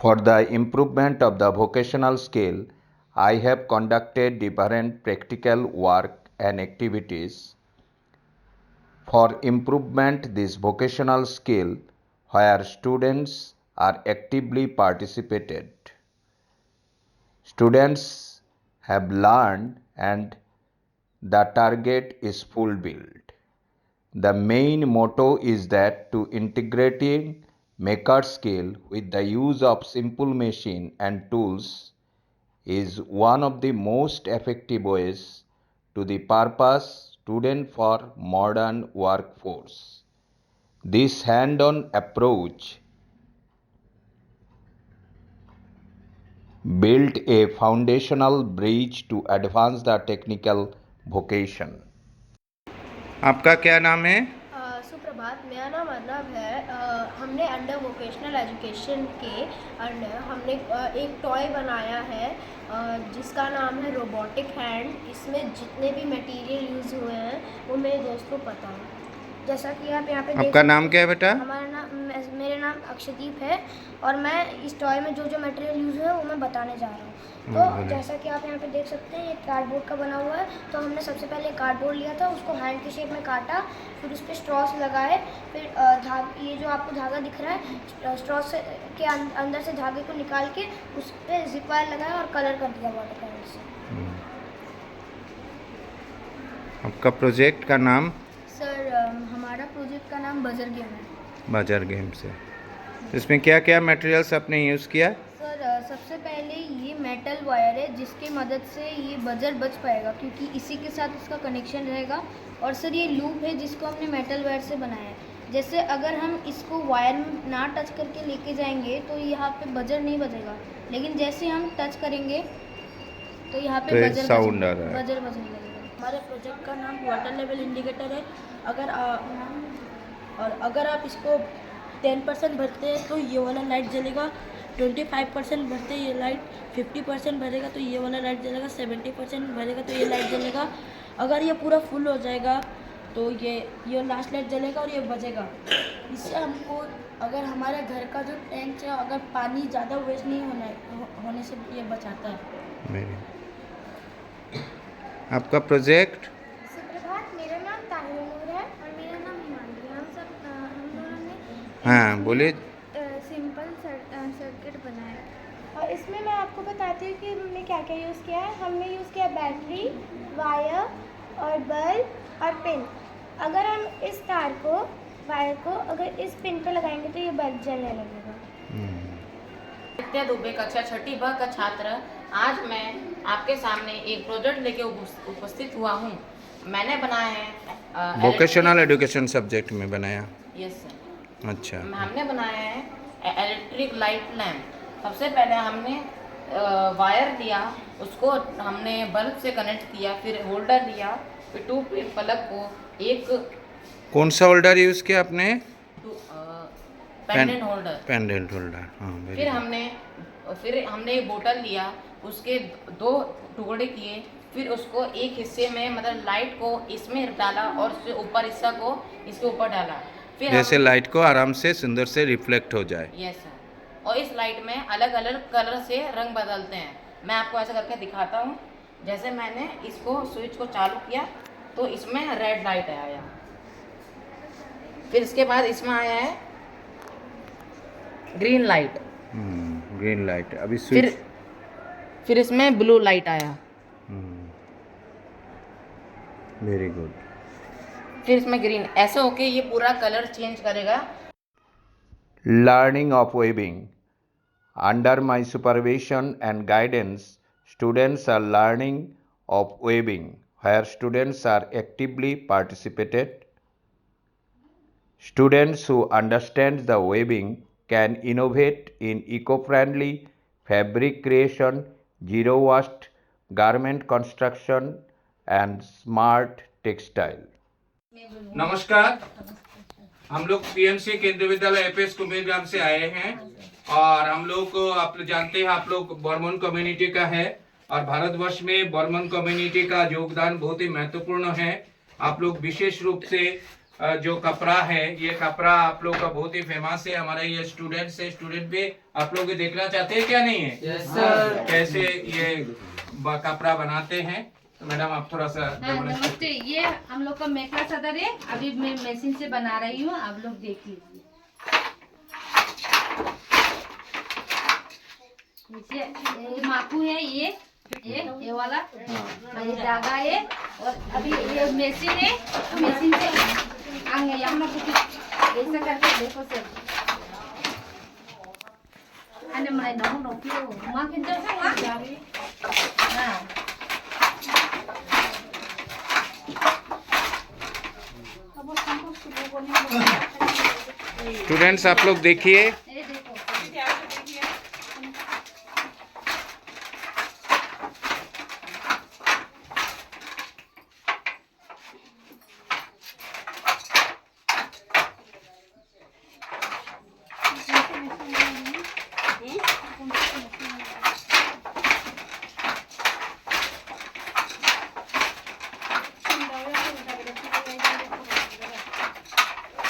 For the improvement of the vocational skill, I have conducted different practical work and activities for improvement this vocational skill where students are actively participated. Students have learned and the target is fulfilled. The main motto is that to integrating maker skill with the use of simple machine and tools is one of the most effective ways to the purpose student for modern workforce. This hand-on approach built a foundational bridge to advance the technical vocation. आपका क्या नाम है? सुप्रभात, मेरा नाम अर्नब है। हमने under vocational education के अंडर हमने एक टॉय बनाया है जिसका नाम है रोबोटिक हैंड। इसमें जितने भी मटेरियल यूज़ हुए हैं वो मेरे दोस्त को पता है। जैसा कि आप यहाँ पे आपका नाम क्या है बेटा? मेरा नाम अक्षदीप है और मैं इस टॉय में जो जो मटेरियल यूज़ हुए हैं वो मैं बताने जा रहा हूँ। तो जैसा कि आप यहाँ पे देख सकते हैं, ये कार्डबोर्ड का बना हुआ है। तो हमने सबसे पहले कार्डबोर्ड लिया था, उसको हैंड के शेप में काटा, फिर उस पर स्ट्रॉस लगाए, फिर ये जो आपको धागा दिख रहा है, स्ट्रॉस के अंदर से धागे को निकाल के उस पर जिप वायर लगाया और कलर कर दिया वाटर कलर से। आपका प्रोजेक्ट का नाम? सर, हमारा प्रोजेक्ट का नाम बजर गेम है। बजर गेम से इसमें क्या क्या मटेरियल्स आपने यूज़ किया? सर, सबसे पहले ये मेटल वायर है जिसकी मदद से ये बजर बच पाएगा, क्योंकि इसी के साथ इसका कनेक्शन रहेगा। और सर, ये लूप है जिसको हमने मेटल वायर से बनाया है। जैसे अगर हम इसको वायर में ना टच करके लेके जाएंगे तो यहाँ पे बजर नहीं बजेगा, लेकिन जैसे हम टच करेंगे तो यहाँ पे बजर साउंड आ रहा है। बजर बजने लगेगा। हमारे प्रोजेक्ट का नाम वाटर लेवल इंडिकेटर है। अगर आप इसको 10% भरते हैं तो ये वाला लाइट जलेगा, 25% भरते ये लाइट, 50% भरेगा तो ये वाला लाइट जलेगा, 70% भरेगा तो ये लाइट जलेगा। अगर ये पूरा फुल हो जाएगा तो ये लास्ट लाइट जलेगा और ये बजेगा। इससे हमको, अगर हमारे घर का जो टैंक है, अगर पानी ज़्यादा वेस्ट नहीं होने से ये बचाता है। आपका प्रोजेक्ट? सुप्रभात, मेरा नाम ताहिर है और मेरा नाम हिमांशु है। हम दोनों ने हाँ बोलिए। सिंपल सर्किट बनाया और इसमें मैं आपको बताती हूँ कि हमने क्या क्या यूज़ किया है। हमने यूज़ किया बैटरी, वायर और बल्ब और पिन। अगर हम इस वायर को अगर इस पिन पे लगाएंगे तो ये बल्ब जलने लगेगा। नित्या दुबे, कक्षा 6ठी ब का छात्र। आज मैं आपके सामने एक प्रोजेक्ट लेके उपस्थित हुआ हूँ। मैंने बनाया है वोकेशनल एजुकेशन सब्जेक्ट में बनाया? Yes sir. अच्छा। हमने बनाया है इलेक्ट्रिक लाइट लैम्प। सबसे पहले हमने वायर लिया, उसको हमने बल्ब से कनेक्ट किया, फिर होल्डर लिया, फिर 2 प्लग को एक। कौन सा होल्डर यूज़ किया आपने? Pendant holder. पेंडेंट होल्डर, हाँ। फिर हमने एक बोतल लिया, उसके 2 टुकड़े किए, फिर उसको एक हिस्से में मतलब लाइट को इसमें डाला और उससे ऊपर हिस्सा को इसके ऊपर डाला। फिर जैसे लाइट को आराम से सुंदर से रिफ्लेक्ट हो जाए। Yes sir. और इस लाइट में अलग अलग कलर से रंग बदलते हैं। मैं आपको ऐसा करके दिखाता हूँ। जैसे मैंने इसको स्विच को चालू किया तो इसमें रेड लाइट आया, फिर इसके बाद इसमें आया है ग्रीन लाइट। Green light. अभी स्विच। फिर इसमें ब्लू लाइट आया। Very good. फिर इसमें ग्रीन। ऐसे होके ये पूरा कलर चेंज करेगा। Learning of weaving. Under my supervision and guidance, students are learning of weaving, where students are actively participated. Students who understand the weaving can innovate in eco-friendly fabric creation, zero waste garment construction, and smart textile. नमस्कार, हम लोग PMC केंद्रीय विद्यालय APS कुंभीरग्राम से आए हैं और हम लोग को आप जानते हैं, आप लोग बर्मन कम्युनिटी का है और भारतवर्ष में बर्मन कम्युनिटी का योगदान बहुत ही महत्वपूर्ण है। आप लोग विशेष रूप से जो कपड़ा है, ये कपड़ा आप लोग का बहुत ही फेमस है। हमारे ये स्टूडेंट्स है, स्टूडेंट भी आप लोग देखना चाहते हैं क्या नहीं है? Yes sir. कैसे ये कपड़ा बनाते हैं, तो मैडम आप थोड़ा सा हाँ, demonstrate- नमस्ते। ये हम लोग का मेखला चादर है, अभी मैं मशीन से बना रही हूँ, आप लोग देख लीजिए। ये माकू है, ये वाला, ये धागा है, और अभी ये मशीन है, मशीन से आगे यहाँ कुछ ऐसा करके देखो sir. anh em này nấu kêu má kinh tế sao má students आप लोग देखिए, ये देखो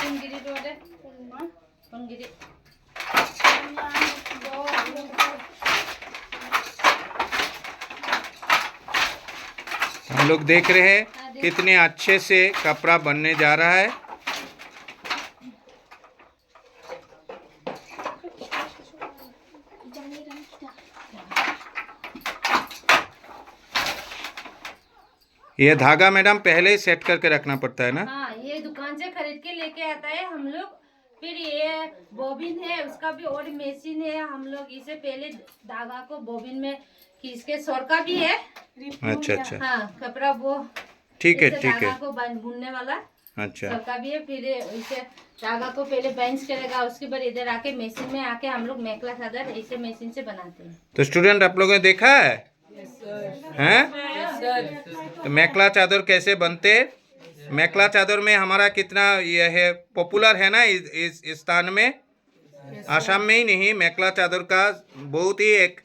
Punggiri tu ada, punggiri. हम लोग देख रहे हैं कितने अच्छे से कपड़ा बनने जा रहा है। ये धागा मैडम पहले ही सेट करके रखना पड़ता है ना? हाँ, ये दुकान से खरीद के लेके आता है हम लोग। फिर ये बॉबिन है, उसका भी और मशीन है। हम लोग इसे पहले धागा को बॉबिन में खींच के सोरका भी है। अच्छा अच्छा, हाँ, कपड़ा वो ठीक है इसे ठीक धागा है, को बुनने वाला अच्छा सोरका भी है। फिर इसे धागा को पहले बेंच करेगा, उसके बाद इधर आके मशीन में आके हम लोग मेखला चादर इसे मशीन से बनाते हैं। तो स्टूडेंट आप लोगों ने देखा है हैं? तो मेखला चादर कैसे बनते? मेखला चादर में हमारा कितना ये है पॉपुलर है ना इस स्थान में, आसाम में ही नहीं, मेखला चादर का बहुत ही एक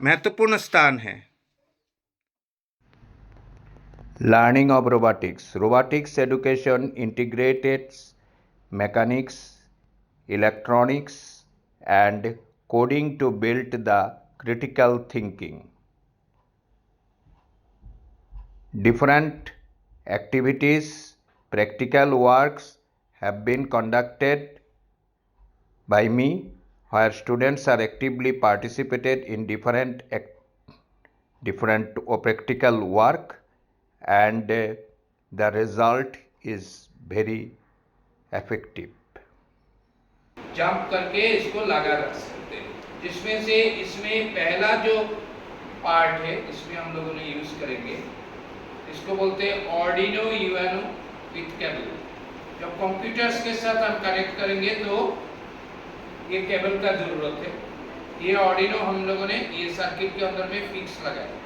महत्वपूर्ण स्थान है। Learning of robotics. Robotics education integrates mechanics, electronics, and coding to build the critical thinking. Different activities, practical works have been conducted by me, where students are actively participated in different practical work, and the result is very effective. Jump करके इसको लगा रख सकते हैं, जिसमें से इसमें पहला जो पार्ट है इसमें हम लोगों ने यूज करेंगे, इसको बोलते हैं ऑर्डिनो यूएनो विथ केबल। जब कंप्यूटर्स के साथ हम कनेक्ट करेंगे तो ये केबल का जरूरत है। ये ऑर्डिनो हम लोगों ने ये सर्किट के अंदर में फिक्स लगाया।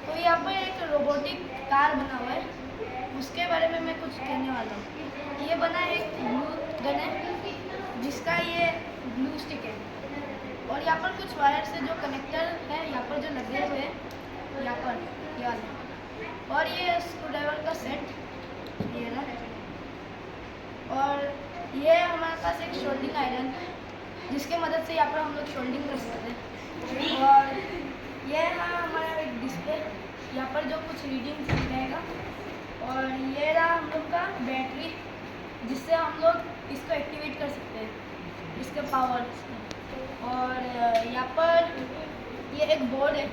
तो यहाँ पर एक रोबोटिक कार बना हुआ है, उसके बारे में मैं कुछ कहने वाला हूँ। ये बना एक ब्लू गन है जिसका ये ब्लू स्टिक है, और यहाँ पर कुछ वायर से जो कनेक्टर है यहाँ पर जो लगे हुए हैं, यहाँ पर ये वाला, और ये स्क्रूड्राइवर का सेट ये रहा, और ये हमारे पास एक शोल्डिंग आयरन है जिसके मदद से यहाँ पर हम लोग शोल्डिंग कर सकते हैं, और ये है हमारा एक डिस्प्ले, यहाँ पर जो कुछ रीडिंग रहेगा, और ये रहा हम लोग का बैटरी जिससे हम लोग इसको एक्टिवेट कर सकते हैं, इसके पावर। और यहाँ पर ये एक बोर्ड है,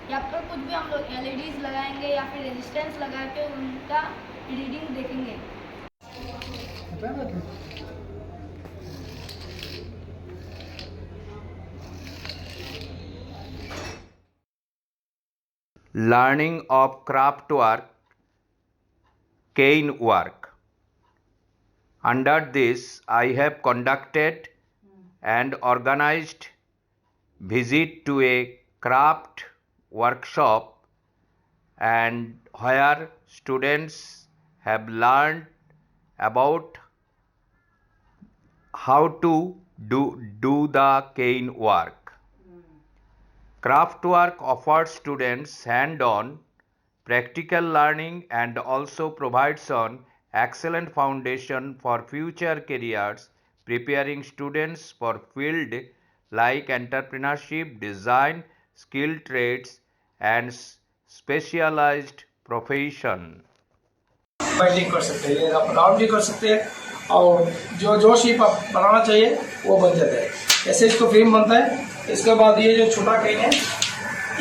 यहाँ पर कुछ भी हम लोग LEDs लगाएंगे या फिर रेजिस्टेंस लगा के उनका रीडिंग देखेंगे। Learning of craft work, cane work. Under this, I have conducted and organized visit to a craft workshop, and where students have learned about how to do the cane work. Craft work offers students hand-on practical learning and also provides an excellent foundation for future careers, preparing students for fields like entrepreneurship, design, skilled trades, and specialized profession. Binding कर सकते हैं, आप round भी कर सकते हैं और जो शेप आप बनाना चाहिए वो बन जाता है। ऐसे इसको फ्रेम बनता है। इसके बाद ये जो छोटा क्रेन है,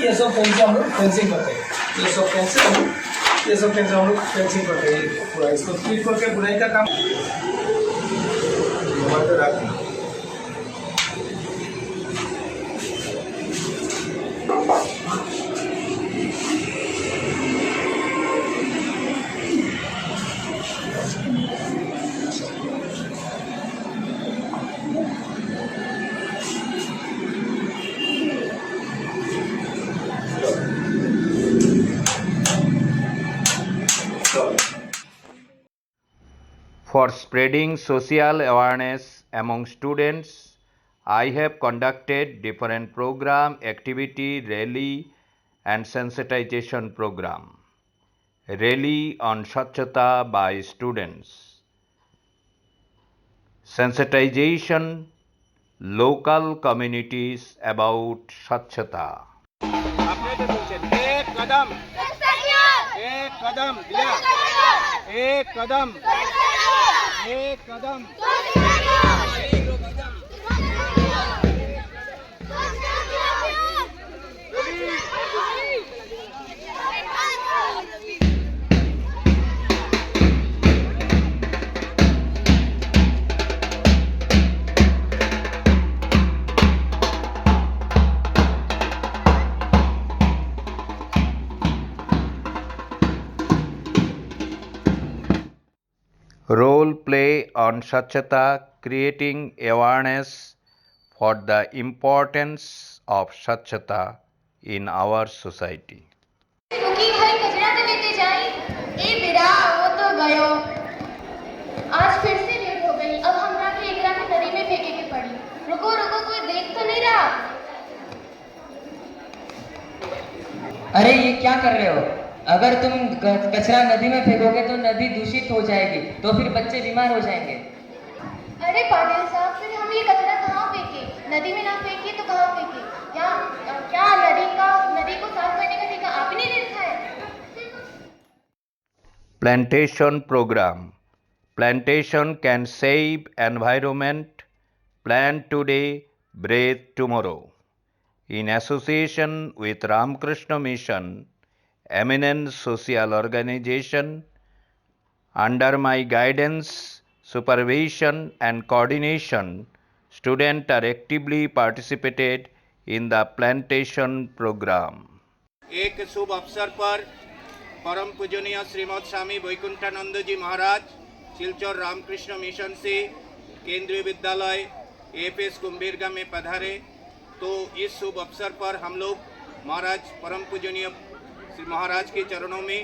ये सब पेन से हम लोग फेंसिंग करते हैं। ये सब पेन से हम लोग फेंसिंग करते हैं पूरा। इसको स्पीड करके बुनाई का काम For spreading social awareness among students, I have conducted different program, activity, rally and sensitization program. Rally on Swachhata by students. Sensitization local communities about Swachhata. एक कदम दिया, एक कदम Role play on Swachhata, creating awareness for the importance of Swachhata in our society. रुकी भाई कचरा तो लेते जाए। ए बेरा वो तो गयो। आज फिर से लेट हो गई। अब हमरा के एकरा में नदी में फेंके के पड़ी। रुको कोई देख तो नहीं रहा। अरे ये क्या कर रहे हो? अगर तुम कचरा नदी में फेंकोगे तो नदी दूषित हो जाएगी, तो फिर बच्चे बीमार हो जाएंगे। अरे पाटिल साहब, फिर हम ये कचरा कहाँ फेंके? नदी में ना फेंके तो कहाँ फेंके? क्या नदी को साफ करने का तरीका आप ही नहीं देखा है? Plantation program. Plantation can save environment. Plant today, breathe tomorrow. In association with Ramakrishna Mission, eminent social organization, under my guidance, supervision and coordination, students are actively participated in the plantation program. एक शुभ अवसर पर परम पूजनीय श्रीमद स्वामी वैकुंठानंद जी महाराज Silchar Ramakrishna mission से केंद्रीय विद्यालय APS कुंभीरगा में पधारे। तो इस शुभ अवसर पर हम लोग महाराज परम पूजनीय श्री महाराज के चरणों में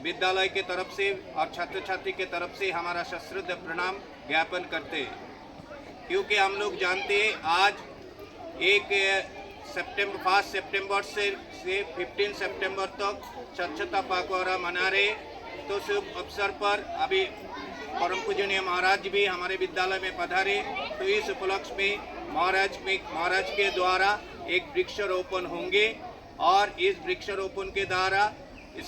विद्यालय के तरफ से और छात्र छात्री के तरफ से हमारा सश्रद्ध प्रणाम ज्ञापन करते हैं, क्योंकि हम लोग जानते हैं आज 5 सितंबर से 15 सितंबर तक स्वच्छता पखवाड़ा मना रहे। तो शुभ अवसर पर अभी परम पूजनीय महाराज भी हमारे विद्यालय में पधारे। तो इस उपलक्ष्य में महाराज के द्वारा एक वृक्षारोपण होंगे और इस वृक्षारोपण के द्वारा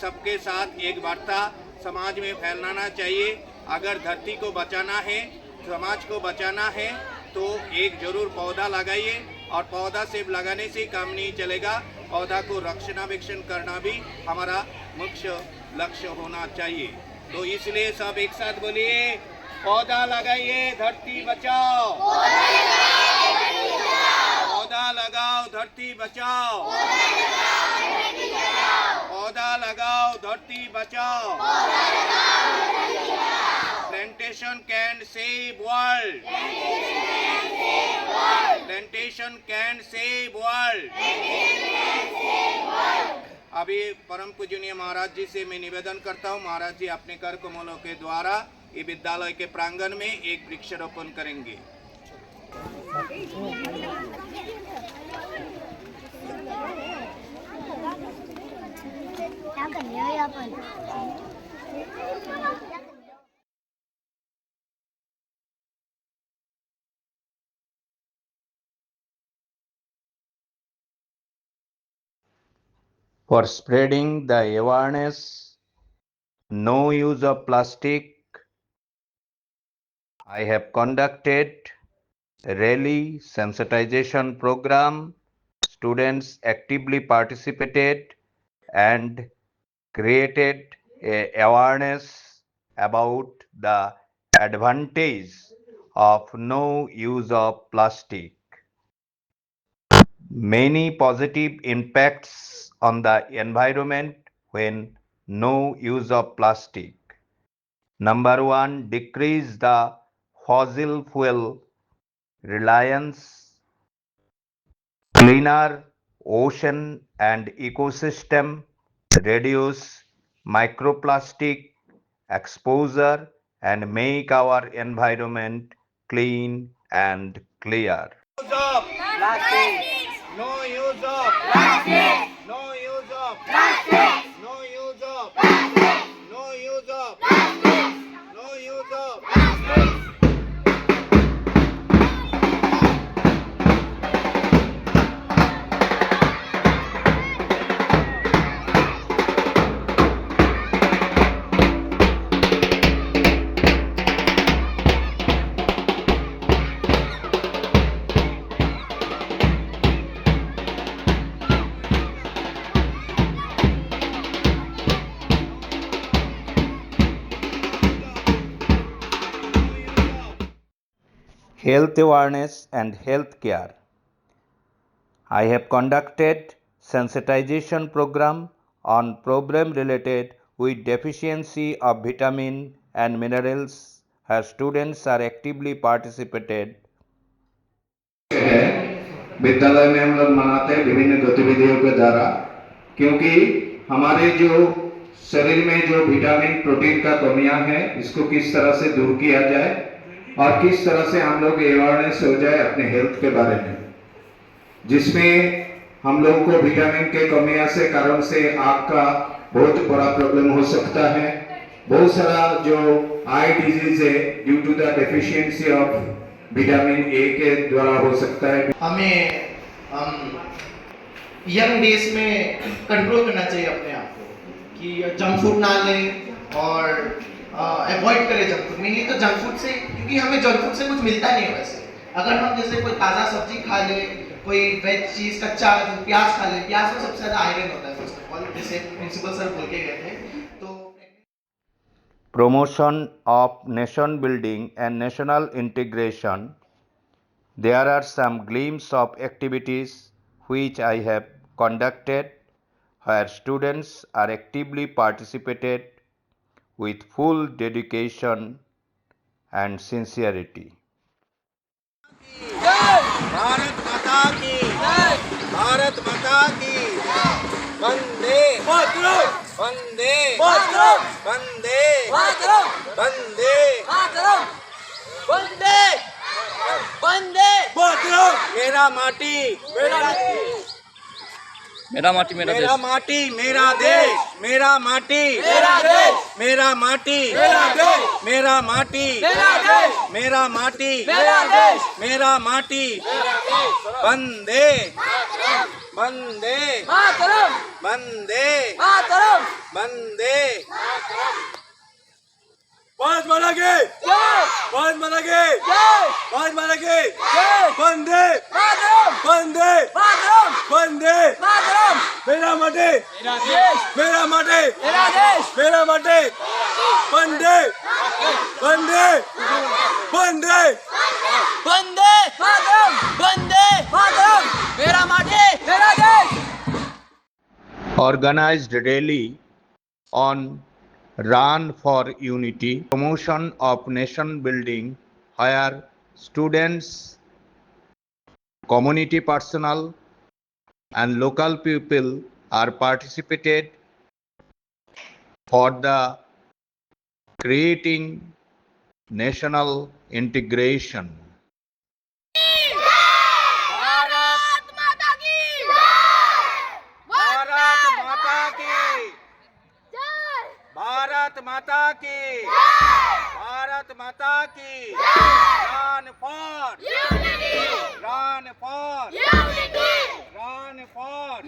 सबके साथ एक वार्ता समाज में फैलाना चाहिए। अगर धरती को बचाना है, समाज को बचाना है, तो एक जरूर पौधा लगाइए और पौधा सिर्फ लगाने से काम नहीं चलेगा, पौधा को रक्षणावेक्षण करना भी हमारा मुख्य लक्ष्य होना चाहिए। तो इसलिए सब एक साथ बोलिए, पौधा लगाइए धरती बचाओ, पौधा लगाओ धरती बचाओ, पौधा लगाओ धरती बचाओ। Plantation can save world. Plantation can save world. अभी परम पूजनीय महाराज जी से मैं निवेदन करता हूँ, महाराज जी अपने कर कमलों के द्वारा ये विद्यालय के प्रांगण में एक वृक्षारोपण करेंगे। For spreading the awareness, no use of plastic, I have conducted a rally sensitization program. Students actively participated and created awareness about the advantage of no use of plastic. Many positive impacts on the environment when no use of plastic. Number one, decrease the fossil fuel reliance, cleaner ocean and ecosystem, reduce microplastic exposure, and make our environment clean and clear. No use of plastic. No use of plastic. No use of plastic. No use of plastic. No use of plastic. Health awareness and health care. I have conducted sensitization program on problem related with deficiency of vitamin and minerals where students are actively participated. विद्यालय में हम लोग मनाते हैं विभिन्न गतिविधियों के द्वारा, क्योंकि हमारे जो शरीर में जो विटामिन प्रोटीन का कमियां हैं इसको किस तरह से दूर किया जाए और किस तरह से हम लोग अवेयरनेस हो जाए अपने हेल्थ के बारे में, जिसमें हम लोग को विटामिन के कमियां से कारण से आँख का बहुत बड़ा प्रॉब्लम हो सकता है। बहुत सारा जो आई डिजीज है due to the deficiency of vitamin A के द्वारा हो सकता है। हमें यंग डेज में कंट्रोल करना चाहिए अपने आप को कि जंक फूड ना लें और अवॉइड करें जंक फूड। मेनली तो जंक फूड से, क्योंकि हमें जंक फूड से कुछ मिलता नहीं है वैसे। अगर हम जैसे कोई ताज़ा सब्जी खा ले, कोई वेज चीज़ कच्चा प्याज खा ले, प्याज में सबसे ज़्यादा आयरन होता है फर्स्ट ऑफ ऑल, जैसे प्रिंसिपल सर बोल के गए थे। Promotion of nation building and national integration. There are some glimpses of activities which I have conducted where students are actively participated with full dedication and sincerity. Bharat माता की जय। भारत माता की वंदे मातरम। वंदे मातरम। वंदे मातरम। वंदे मातरम। वंदे वंदे मातरम। मेरा माटी मेरा मेरा माटी मेरा मेरा माटी मेरा देश। मेरा माटी मेरा देश। मेरा माटी मेरा देश। मेरा माटी मेरा देश। मेरा माटी मेरा देश। मेरा माटी मेरा देश। वंदे वंदे मातरम। वंदे मातरम। वंदे भारत माता की जय। भारत माता की जय। भारत माता की जय। वंदे मातरम। वंदे मातरम। वंदे मातरम। मेरा माटी मेरा देश। मेरा माटी मेरा देश। मेरा माटी वंदे वंदे वंदे वंदे मातरम। वंदे मातरम। मेरा माटी मेरा देश। Organized rally on Run for Unity, promotion of nation building where students, community personnel and local people are participated for the creating national integration. Bharat माता की भारत माता की भारत माता की run for run for run for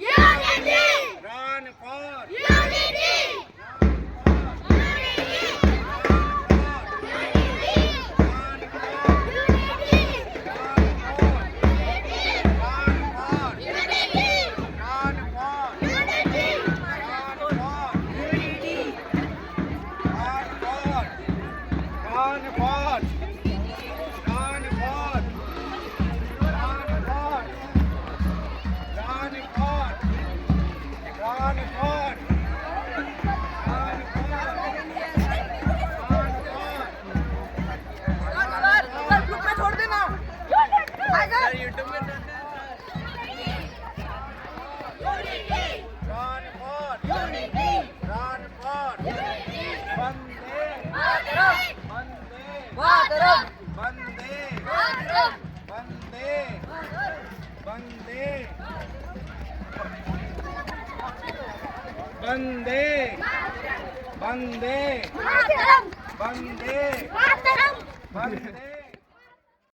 run for Vande Vande Vande Vande